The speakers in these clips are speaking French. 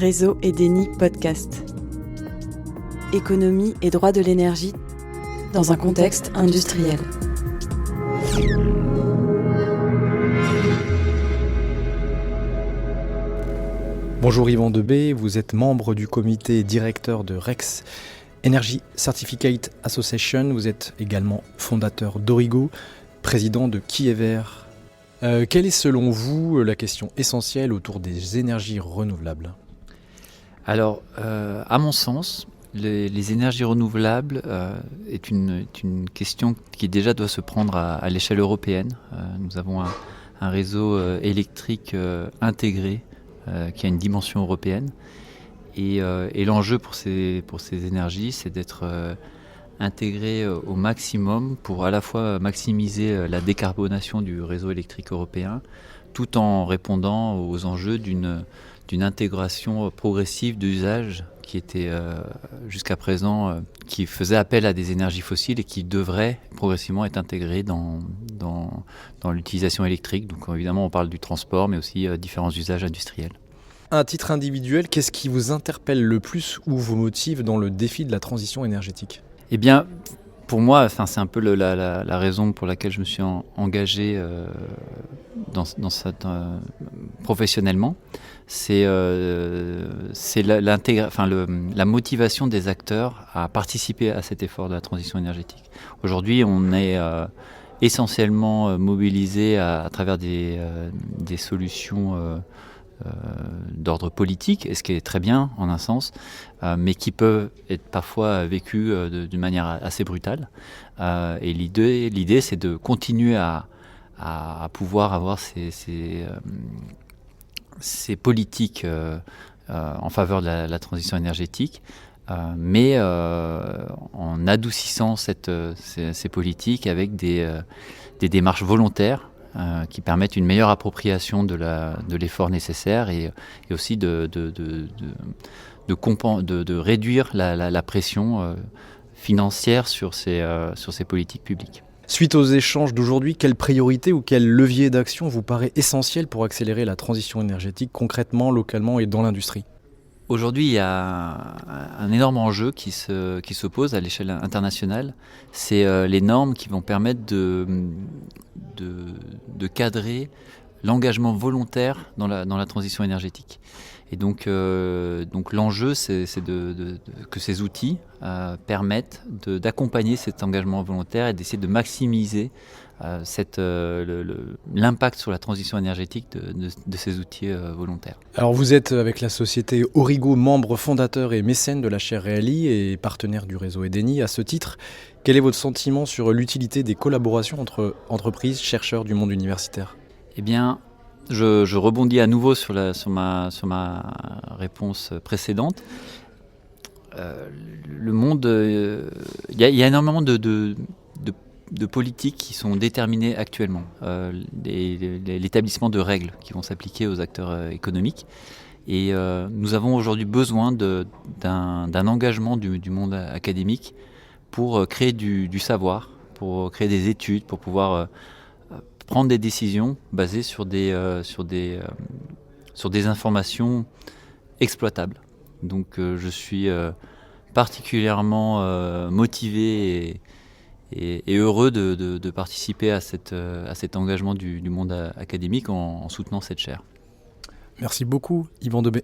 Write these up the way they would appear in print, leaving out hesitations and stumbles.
Réseau Edeni Podcast. Économie et droit de l'énergie dans un contexte industriel. Bonjour Yvan Debay, vous êtes membre du comité directeur de REX Energy Certificate Association. Vous êtes également fondateur d'Origo, président de Kiever. Quelle est selon vous la question essentielle autour des énergies renouvelables ? Alors, à mon sens, les énergies renouvelables est une question qui déjà doit se prendre à l'échelle européenne. Nous avons un réseau électrique intégré qui a une dimension européenne. Et l'enjeu pour ces énergies, c'est d'être intégré au maximum pour à la fois maximiser la décarbonation du réseau électrique européen, tout en répondant aux enjeux d'une intégration progressive d'usages qui était jusqu'à présent, qui faisait appel à des énergies fossiles et qui devraient progressivement être intégrés dans l'utilisation électrique. Donc évidemment, on parle du transport, mais aussi différents usages industriels. À titre individuel, qu'est-ce qui vous interpelle le plus ou vous motive dans le défi de la transition énergétique ? Eh bien, pour moi, c'est un peu la raison pour laquelle je me suis engagé professionnellement. C'est la motivation des acteurs à participer à cet effort de la transition énergétique. Aujourd'hui, on est essentiellement mobilisé à travers des solutions d'ordre politique, et ce qui est très bien en un sens, mais qui peuvent être parfois vécues d'une manière assez brutale. Et l'idée, c'est de continuer à pouvoir avoir ces politiques en faveur de la transition énergétique, mais en adoucissant ces politiques avec des démarches volontaires qui permettent une meilleure appropriation de l'effort nécessaire et aussi de réduire la pression financière sur ces politiques publiques. Suite aux échanges d'aujourd'hui, quelle priorité ou quel levier d'action vous paraît essentiel pour accélérer la transition énergétique concrètement, localement et dans l'industrie ? Aujourd'hui, il y a un énorme enjeu qui se pose à l'échelle internationale. C'est les normes qui vont permettre de cadrer l'engagement volontaire dans la transition énergétique. Et donc l'enjeu, c'est que ces outils permettent d'accompagner cet engagement volontaire et d'essayer de maximiser l'impact sur la transition énergétique de ces outils volontaires. Alors vous êtes avec la société Origo, membre fondateur et mécène de la chaire Reali et partenaire du réseau Edeni. À ce titre, quel est votre sentiment sur l'utilité des collaborations entre entreprises, chercheurs du monde universitaire ? Eh bien, je rebondis à nouveau sur ma réponse précédente. Le monde, il y a énormément de politiques qui sont déterminées actuellement, l'établissement de règles qui vont s'appliquer aux acteurs économiques. Et nous avons aujourd'hui besoin d'un engagement du monde académique pour créer du savoir, pour créer des études, pour pouvoir prendre des décisions basées sur des informations exploitables. Donc je suis particulièrement motivé et heureux de participer à cet engagement du monde académique en soutenant cette chaire. Merci beaucoup Yvan Debay.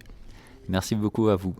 Merci beaucoup à vous.